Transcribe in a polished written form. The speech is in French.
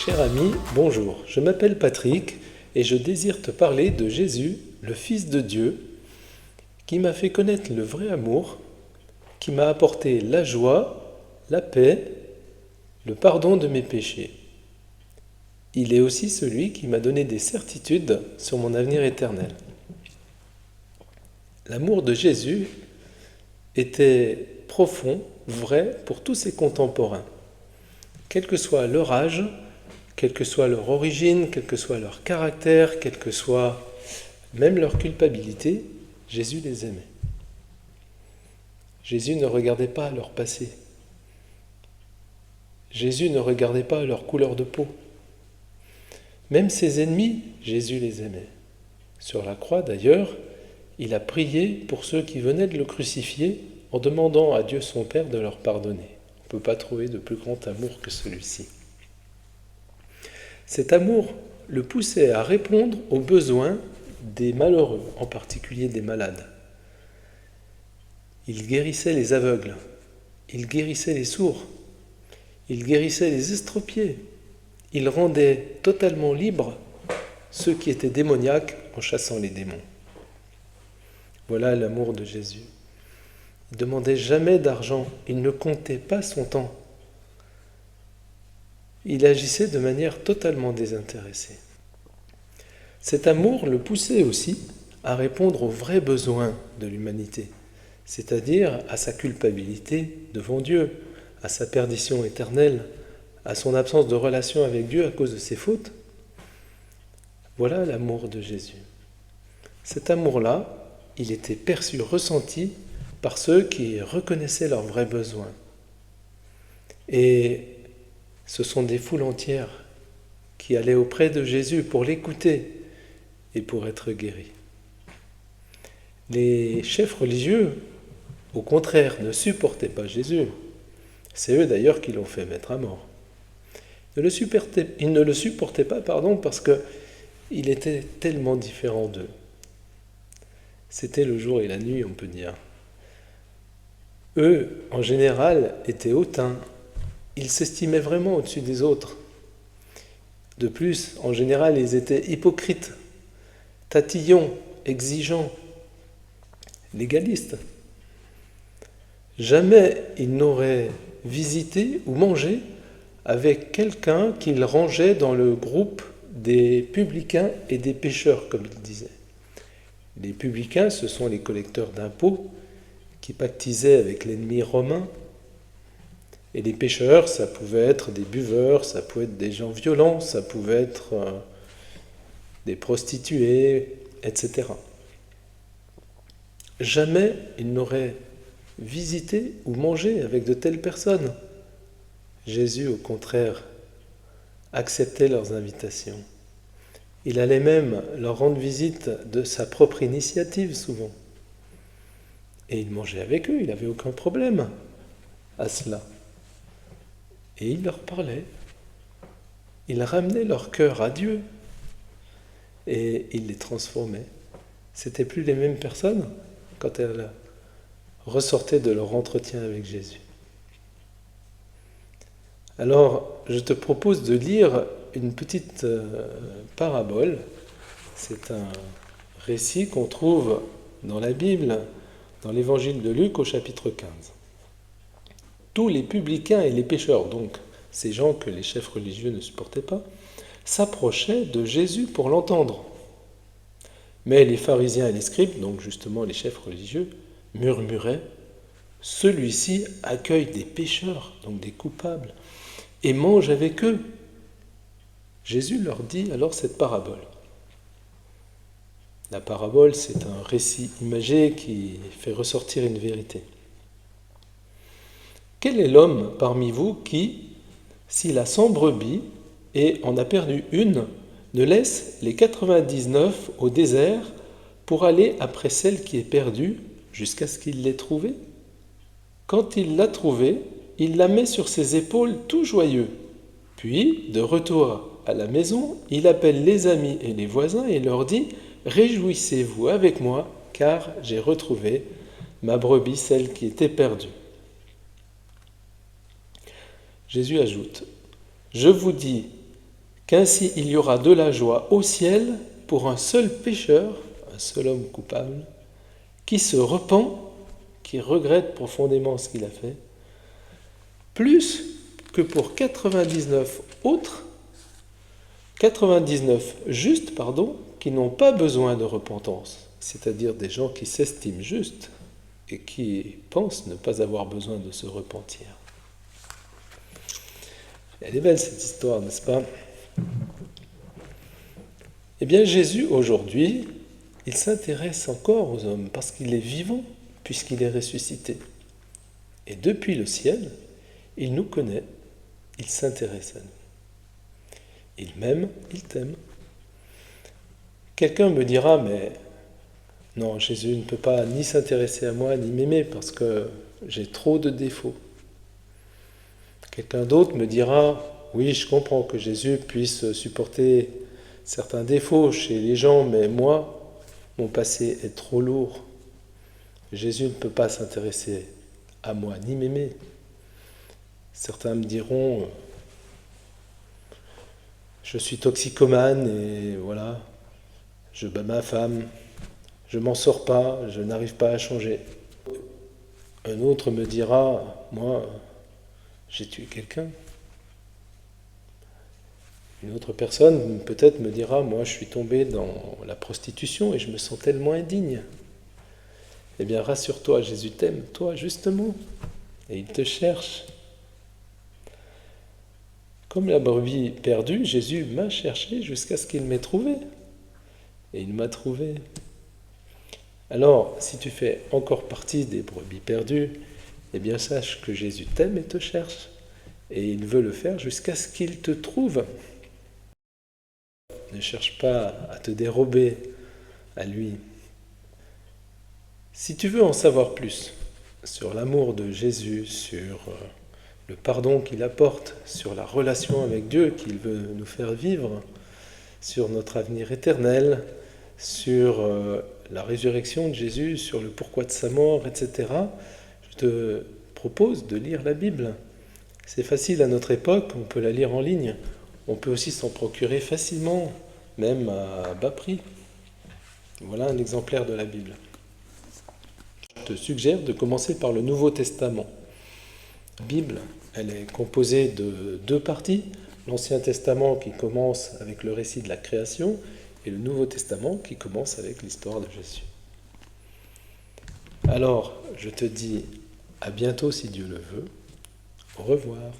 Cher ami, bonjour, je m'appelle Patrick et je désire te parler de Jésus, le Fils de Dieu, qui m'a fait connaître le vrai amour, qui m'a apporté la joie, la paix, le pardon de mes péchés. Il est aussi celui qui m'a donné des certitudes sur mon avenir éternel. L'amour de Jésus était profond, vrai pour tous ses contemporains. Quel que soit leur âge, quelle que soit leur origine, quel que soit leur caractère, quelle que soit même leur culpabilité, Jésus les aimait. Jésus ne regardait pas leur passé. Jésus ne regardait pas leur couleur de peau. Même ses ennemis, Jésus les aimait. Sur la croix d'ailleurs, il a prié pour ceux qui venaient de le crucifier en demandant à Dieu son Père de leur pardonner. On ne peut pas trouver de plus grand amour que celui-ci. Cet amour le poussait à répondre aux besoins des malheureux, en particulier des malades. Il guérissait les aveugles, il guérissait les sourds, il guérissait les estropiés, il rendait totalement libres ceux qui étaient démoniaques en chassant les démons. Voilà l'amour de Jésus. Il ne demandait jamais d'argent, il ne comptait pas son temps. Il agissait de manière totalement désintéressée. Cet amour le poussait aussi à répondre aux vrais besoins de l'humanité, c'est-à-dire à sa culpabilité devant Dieu, à sa perdition éternelle, à son absence de relation avec Dieu à cause de ses fautes. Voilà l'amour de Jésus. Cet amour-là, il était perçu, ressenti par ceux qui reconnaissaient leurs vrais besoins. Et ce sont des foules entières qui allaient auprès de Jésus pour l'écouter et pour être guéris. Les chefs religieux, au contraire, ne supportaient pas Jésus. C'est eux d'ailleurs qui l'ont fait mettre à mort. Ils ne le supportaient pas, parce qu'il était tellement différent d'eux. C'était le jour et la nuit, on peut dire. Eux, en général, étaient hautains. Ils s'estimaient vraiment au-dessus des autres. De plus, en général, ils étaient hypocrites, tatillons, exigeants, légalistes. Jamais ils n'auraient visité ou mangé avec quelqu'un qu'ils rangeaient dans le groupe des publicains et des pécheurs, comme ils disaient. Les publicains, ce sont les collecteurs d'impôts qui pactisaient avec l'ennemi romain. Et les pécheurs, ça pouvait être des buveurs, ça pouvait être des gens violents, ça pouvait être des prostituées, etc. Jamais ils n'auraient visité ou mangé avec de telles personnes. Jésus, au contraire, acceptait leurs invitations. Il allait même leur rendre visite de sa propre initiative, souvent. Et il mangeait avec eux, il n'avait aucun problème à cela. Et il leur parlait. Il ramenait leur cœur à Dieu. Et il les transformait. C'était plus les mêmes personnes quand elles ressortaient de leur entretien avec Jésus. Alors, je te propose de lire une petite parabole. C'est un récit qu'on trouve dans la Bible, dans l'évangile de Luc au chapitre 15. Tous les publicains et les pécheurs, donc ces gens que les chefs religieux ne supportaient pas, s'approchaient de Jésus pour l'entendre. Mais les pharisiens et les scribes, donc justement les chefs religieux, murmuraient « Celui-ci accueille des pécheurs, donc des coupables, et mange avec eux. » Jésus leur dit alors cette parabole. La parabole, c'est un récit imagé qui fait ressortir une vérité. Quel est l'homme parmi vous qui, s'il a 100 brebis et en a perdu une, ne laisse les 99 au désert pour aller après celle qui est perdue jusqu'à ce qu'il l'ait trouvée ? Quand il l'a trouvée, il la met sur ses épaules tout joyeux. Puis, de retour à la maison, il appelle les amis et les voisins et leur dit « Réjouissez-vous avec moi, car j'ai retrouvé ma brebis, celle qui était perdue. » Jésus ajoute « Je vous dis qu'ainsi il y aura de la joie au ciel pour un seul pécheur, un seul homme coupable, qui se repent, qui regrette profondément ce qu'il a fait, plus que pour 99 autres, 99 justes, qui n'ont pas besoin de repentance, c'est-à-dire des gens qui s'estiment justes et qui pensent ne pas avoir besoin de se repentir. Elle est belle cette histoire, n'est-ce pas? Eh bien, Jésus, aujourd'hui, il s'intéresse encore aux hommes parce qu'il est vivant, puisqu'il est ressuscité. Et depuis le ciel, il nous connaît, il s'intéresse à nous. Il m'aime, il t'aime. Quelqu'un me dira, mais non, Jésus ne peut pas ni s'intéresser à moi, ni m'aimer, parce que j'ai trop de défauts. Quelqu'un d'autre me dira, oui, je comprends que Jésus puisse supporter certains défauts chez les gens, mais moi, mon passé est trop lourd. Jésus ne peut pas s'intéresser à moi, ni m'aimer. Certains me diront, je suis toxicomane et voilà, je bats ma femme, je m'en sors pas, je n'arrive pas à changer. Un autre me dira, moi, j'ai tué quelqu'un. Une autre personne peut-être me dira, moi je suis tombé dans la prostitution et je me sens tellement indigne. Eh bien rassure-toi, Jésus t'aime, toi justement, et il te cherche. Comme la brebis perdue, Jésus m'a cherché jusqu'à ce qu'il m'ait trouvé. Et il m'a trouvé. Alors, si tu fais encore partie des brebis perdues, eh bien sache que Jésus t'aime et te cherche. Et il veut le faire jusqu'à ce qu'il te trouve. Ne cherche pas à te dérober à lui. Si tu veux en savoir plus sur l'amour de Jésus, sur le pardon qu'il apporte, sur la relation avec Dieu qu'il veut nous faire vivre, sur notre avenir éternel, sur la résurrection de Jésus, sur le pourquoi de sa mort, etc., je te propose de lire la Bible. C'est facile à notre époque, on peut la lire en ligne. On peut aussi s'en procurer facilement, même à bas prix. Voilà un exemplaire de la Bible. Je te suggère de commencer par le Nouveau Testament. La Bible, elle est composée de 2 parties. L'Ancien Testament qui commence avec le récit de la création et le Nouveau Testament qui commence avec l'histoire de Jésus. Alors, je te dis à bientôt si Dieu le veut. Au revoir.